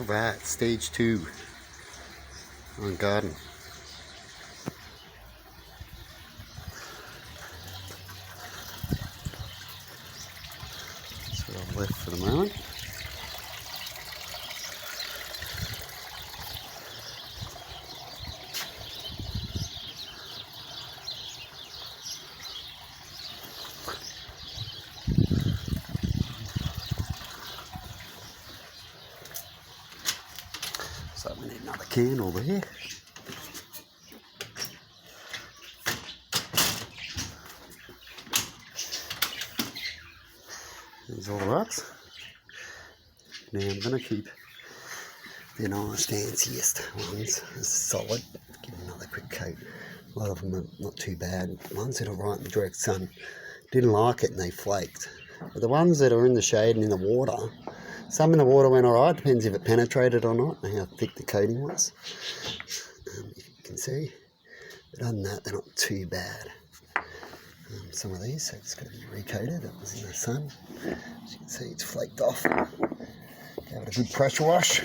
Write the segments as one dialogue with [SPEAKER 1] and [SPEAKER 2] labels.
[SPEAKER 1] Look at that, stage 2 on garden. That's what I've left for the moment. So we need another candle there. There's all the rocks. Now I'm going to keep the nice fanciest ones as solid. Give them another quick coat. A lot of them are not too bad. The ones that are right in the direct sun didn't like it and they flaked. But the ones that are in the shade and in the water, some in the water went alright, depends if it penetrated or not and how thick the coating was. You can see. But other than that, they're not too bad. Some of these, so it's got to be recoated. That was in the sun. As you can see, it's flaked off. Give it a good pressure wash.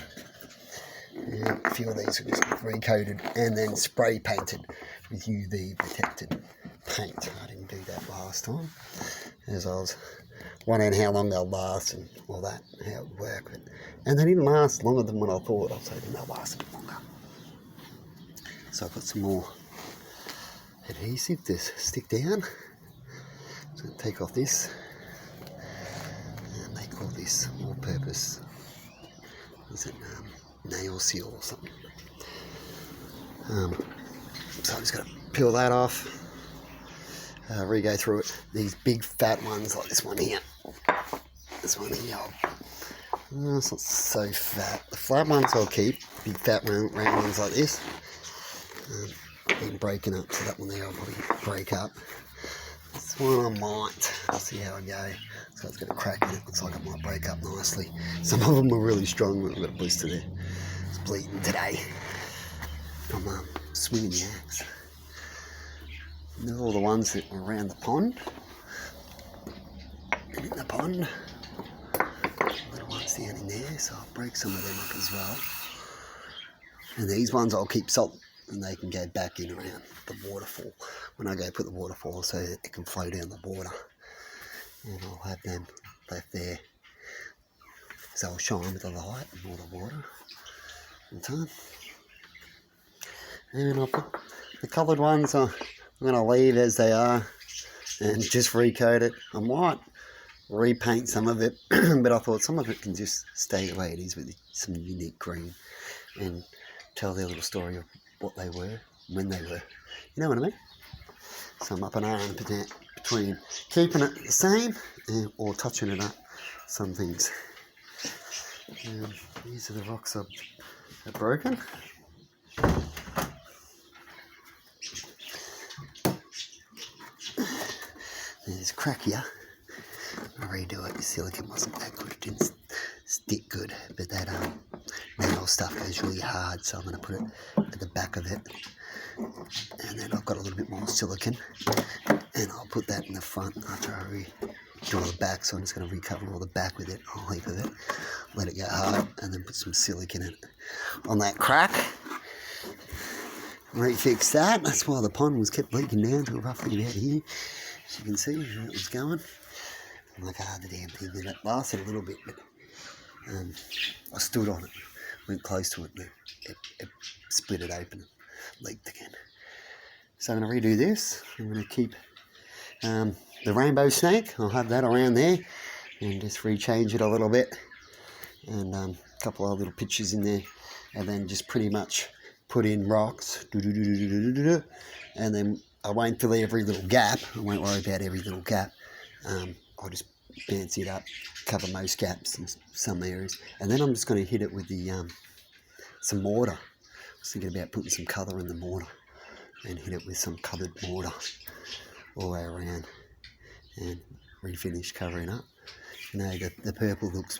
[SPEAKER 1] And a few of these are just recoated and then spray painted with UV protected paint. I didn't do that last time, as I was wondering how long they'll last and all that, how it would work. And they didn't last longer than what I thought. I was hoping they'll last a bit longer. So I've got some more adhesive to stick down. So I'm going to take off this and they call this all-purpose, is it nail seal or something. So I'm just going to peel that off, re-go through it. These big fat ones like this one here. This one here, it's not so fat. The flat ones I'll keep, big fat round ones like this. Been breaking up, so that one there I'll probably break up. This one I might, I'll see how I go. So it's got a crack in it, looks like it might break up nicely. Some of them are really strong, I've got a blister there. It's bleeding today. I'm swinging the axe. And they're all the ones that were around the pond. And in the pond, little ones down in there, so I'll break some of them up as well. And these ones I'll keep salt and they can go back in around the waterfall when I go put the waterfall so that it can flow down the water. And I'll have them left there so I'll shine with the light and all the water in time. And I'll put the coloured ones I'm going to leave as they are and just recoat it. I might repaint some of it but I thought some of it can just stay the way it is with some unique green and tell their little story of what they were, when they were, you know what I mean? So I'm up an hour between keeping it the same or touching it up, some things. These are the rocks I've broken. There's a crack here. I redo it, the silicone wasn't that good, it didn't stick good, but that nail stuff goes really hard, so I'm going to put it at the back of it. And then I've got a little bit more silicone, and I'll put that in the front after I redo the back, so I'm just going to recover all the back with it, a whole heap of it, let it get hard, and then put some silicone in it. On that crack, refix that, that's why the pond was kept leaking down to roughly about here. As you can see, where it was going. I'm like, the damn thing, and it lasted a little bit, but I stood on it, went close to it, and it split it open and leaked again. So I'm going to redo this. I'm going to keep the rainbow snake. I'll have that around there and just rechange it a little bit. And a couple of little pictures in there. And then just pretty much put in rocks. And then I won't fill every little gap. I won't worry about every little gap. I'll just fancy it up, cover most gaps in some areas. And then I'm just going to hit it with the some mortar. I was thinking about putting some colour in the mortar and hit it with some coloured mortar all the way around and refinish covering up. You know, the purple looks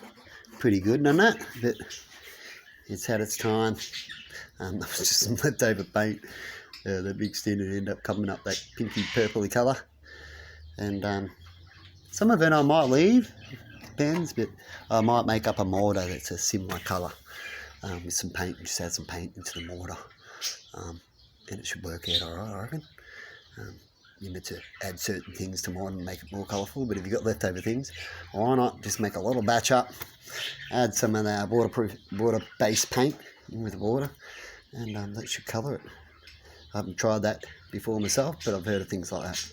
[SPEAKER 1] pretty good, doesn't it? But it's had its time. There was just some leftover paint that mixed in and ended up coming up that pinky purpley colour. And some of it I might leave, depends, but I might make up a mortar that's a similar colour with some paint. Just add some paint into the mortar, and it should work out alright, I reckon. You need to add certain things to mine and make it more colourful, but if you've got leftover things, why not just make a little batch up, add some of the water-based paint in with the water, and that should colour it. I haven't tried that before myself, but I've heard of things like that.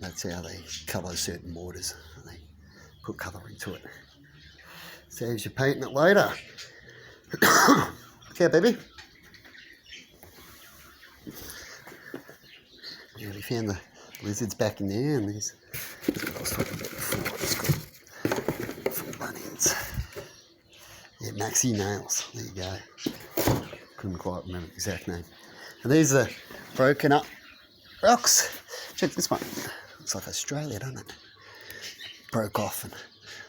[SPEAKER 1] That's how they colour certain mortars. They put colour into it. Saves you painting it later. Okay, baby. Yeah, we found the lizards back in there, and these. That's what I was talking about before. It's got full bunnies. Yeah, Maxi Nails. There you go. Couldn't quite remember the exact name. And these are broken up rocks. Check this one. Looks like Australia, doesn't it? Broke off, and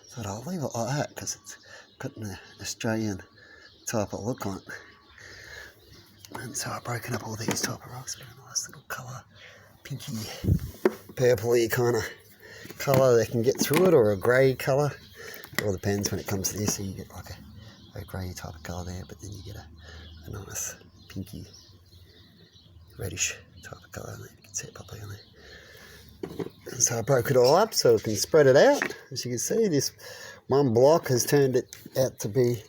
[SPEAKER 1] thought I'll leave it like that because it's got an Australian type of look on it. And so I've broken up all these type of rocks. Got a nice little colour, pinky, purpley kind of colour they can get through it, or a grey colour. It all depends when it comes to this. So you get like a grey type of colour there, but then you get a nice pinky, reddish type of colour. You can see it properly on there. And so I broke it all up so we can spread it out. As you can see, this one block has turned it out to be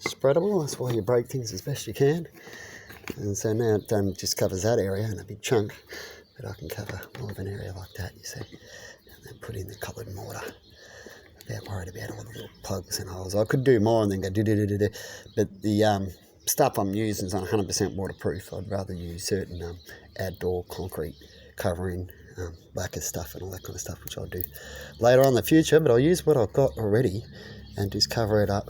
[SPEAKER 1] spreadable. That's why you break things as best you can. And so now it just covers that area in a big chunk, but I can cover more of an area like that, you see, and then put in the coloured mortar. About worried about all the little plugs and holes. I could do more and then go do, but the stuff I'm using is not 100% waterproof. I'd rather use certain outdoor concrete covering, lacquer stuff and all that kind of stuff, which I'll do later on in the future, but I'll use what I've got already and just cover it up.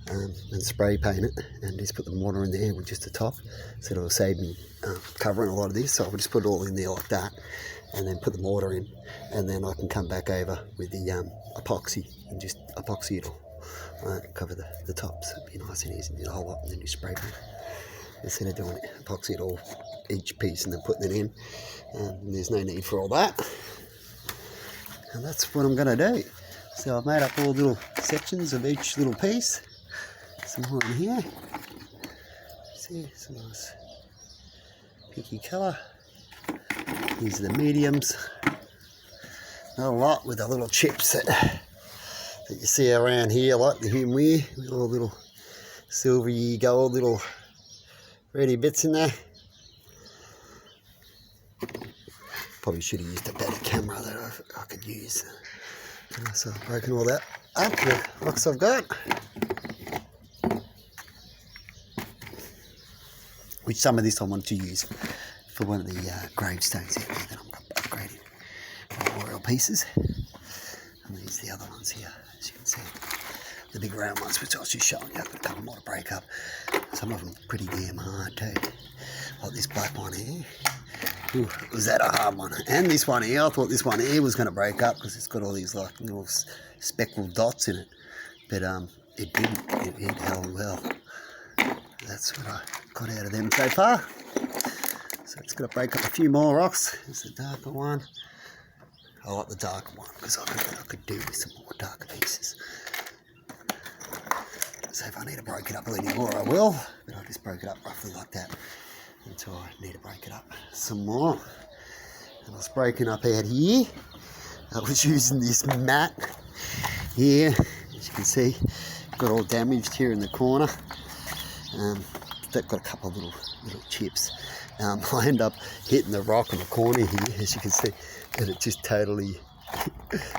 [SPEAKER 1] And spray paint it and just put the mortar in there with just the top, so it'll save me covering a lot of this. So I'll just put it all in there like that and then put the mortar in, and then I can come back over with the epoxy and just epoxy it all, cover the tops. It'd be nice and easy to do the whole lot and then just spray paint instead of doing it, epoxy it all, each piece, and then putting it in. There's no need for all that, and that's what I'm going to do. So I've made up all little sections of each little piece. Some more in here. See, some nice pinky colour. These are the mediums. Not a lot with the little chips that you see around here, like the Humware, with all the little silvery gold little reddy bits in there. Probably should have used a better camera that I could use. So I've broken all that up, the rocks I've got. Which some of this I want to use for one of the gravestones out there that I'm upgrading memorial pieces. And these are the other ones here, as you can see. The big round ones, which I was just showing you, I've got a couple more to break up. Some of them pretty damn hard too. Like this black one here. Ooh, was that a hard one? And this one here, I thought this one here was going to break up because it's got all these like little speckled dots in it. But it didn't. It held well. That's what I got out of them so far. So it's going to break up a few more rocks. There's the darker one. I like the darker one because I could do with some more darker pieces. So if I need to break it up a little more, I will. But I just broke it up roughly like that until I need to break it up some more. And I was breaking up out here. I was using this mat here. As you can see, got all damaged here in the corner. They've got a couple of little chips. I end up hitting the rock in the corner here, as you can see, and it just totally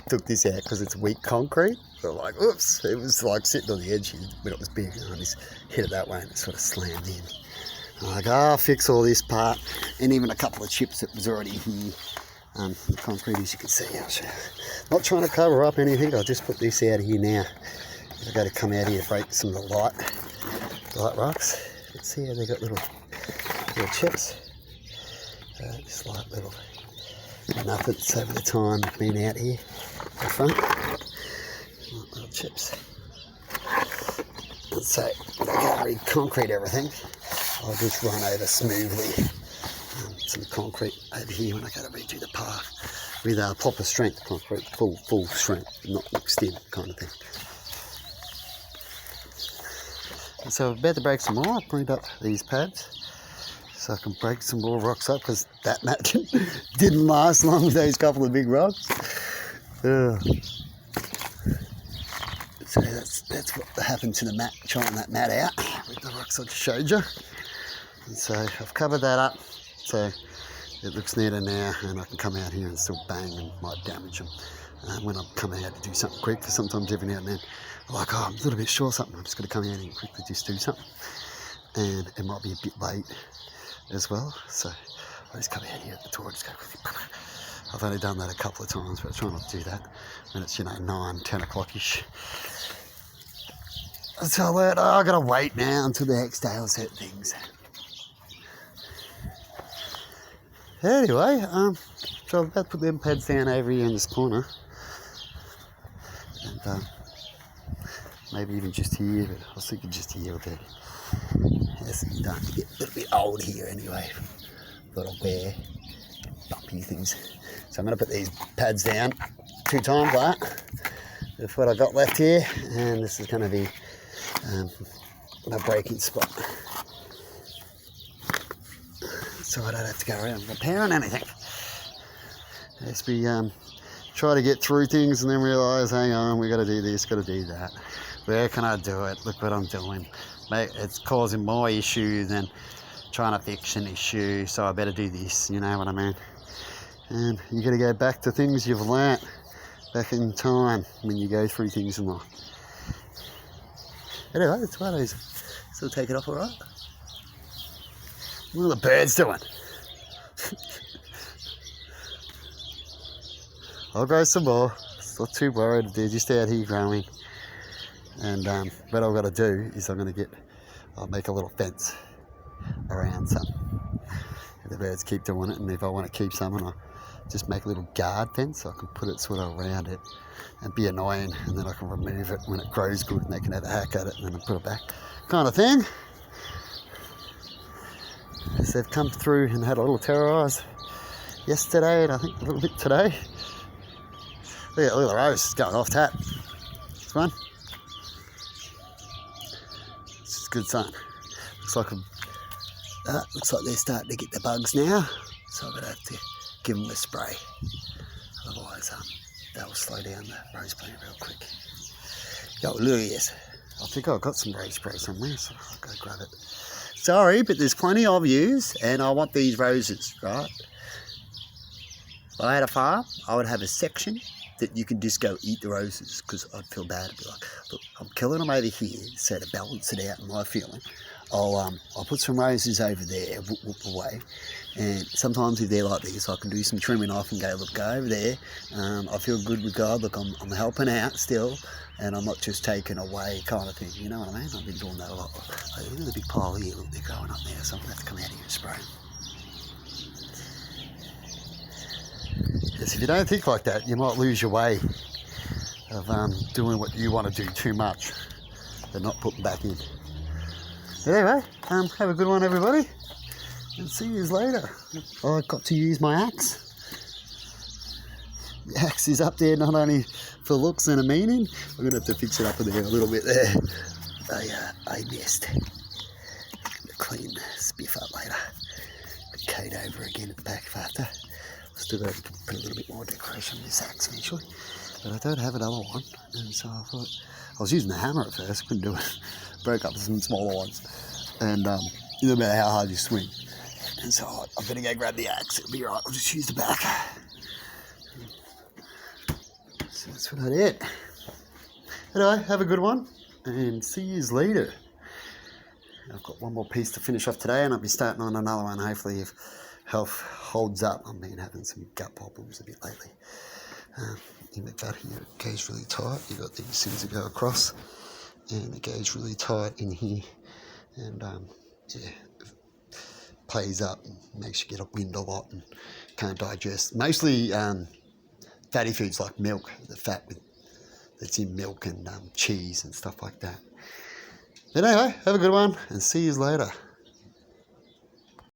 [SPEAKER 1] took this out because it's weak concrete. So like, oops, it was like sitting on the edge here when it was big, and I just hit it that way and it sort of slammed in. I'm like, I'll fix all this part, and even a couple of chips that was already here. The concrete, as you can see, not trying to cover up anything. I'll just put this out of here now. I've got to come out here to break some of the light rocks. You can see how they got little chips. Just like little nuggets over the time being out here at the front. Little chips. And so I can't re-concrete everything. I'll just run over smoothly some concrete over here when I go to redo the path with proper strength concrete, full strength, not mixed in kind of thing. So I'm about to break some more. I cleaned up these pads so I can break some more rocks up, because that mat didn't last long with those couple of big rocks. So that's what happened to the mat, trying that mat out with the rocks I just showed you. And so I've covered that up so it looks neater now, and I can come out here and still bang and might damage them when I'm coming out to do something quick. Because sometimes every now and then I'm like, oh, I'm a little bit short of something, I'm just going to come out and quickly just do something, and it might be a bit late as well. So I just come out here at the tour, just go quickly. I've only done that a couple of times, but I try not to do that when it's 9, 10 o'clock-ish. So I learned, I've got to wait now until the next day I'll set things. Anyway, so I'm about to put them pads down over here in this corner. And maybe even just here, but I was thinking just here a bit. It's starting to get a little bit old here anyway. Little bare, bumpy things. So I'm going to put these pads down 2 times like that. That's what I got left here, and this is going to be my breaking spot. So I don't have to go around repairing anything. As we try to get through things and then realise, hang on, we got to do this, got to do that. Where can I do it? Look what I'm doing. Mate, it's causing more issue than trying to fix an issue, so I better do this, you know what I mean? And you got to go back to things you've learnt back in time when you go through things in life. Anyway, the tomatoes still take it off all right. What are the birds doing? I'll grow some more. It's not too worried. They're just out here growing. And what I've got to do is I'll make a little fence around some. If the birds keep doing it, and if I want to keep some, I'll just make a little guard fence so I can put it sort of around it and be annoying, and then I can remove it when it grows good and they can have a hack at it and then I put it back, kind of thing. So they've come through and had a little terrorise yesterday, and I think a little bit today. Look at the rose, it's going off tap. This one. This is a good sign. Looks like they're starting to get the bugs now, so I'm going to have to give them a spray. Otherwise, that will slow down the rose plant real quick. Yo, look at this. I think I've got some rose spray somewhere, so I'll go grab it. Sorry, but there's plenty of yous, and I want these roses, right? If I had a farm, I would have a section that you can just go eat the roses, because I'd feel bad to be like, look, I'm killing them over here, so to balance it out in my feeling, I'll put some roses over there, whoop away, and sometimes if they're like this, I can do some trimming off and go, look, go over there, I feel good with God, look, I'm helping out still, and I'm not just taking away kind of thing, you know what I mean? I've been doing that a lot. Look at the big pile here, look, they're growing up there, so I'm going to have to come out here and spray. Because if you don't think like that, you might lose your way of doing what you want to do too much, but not putting back in. But anyway, have a good one, everybody, and see you later. I got to use my axe. The axe is up there not only for looks and a meaning. We're going to have to fix it up in there a little bit there. I missed. Clean spiff up later. Coat over again at the back if I have to. Still got to put a little bit more decoration on this axe eventually, but I don't have another one, and so I thought, I was using the hammer at first, couldn't do it, broke up some smaller ones, and no matter how hard you swing, and so I'm going to go grab the axe, it'll be right, I'll just use the back. So that's what I did. Anyway, have a good one, and see you later. I've got one more piece to finish off today, and I'll be starting on another one, hopefully, if health holds up. I've been having some gut problems a bit lately. In the gut here, it goes really tight. You've got these things that go across, and it goes really tight in here, and yeah, it plays up and makes you get a wind a lot and can't digest. Mostly fatty foods like milk, the fat that's in milk and cheese and stuff like that. But anyway, have a good one and see you later.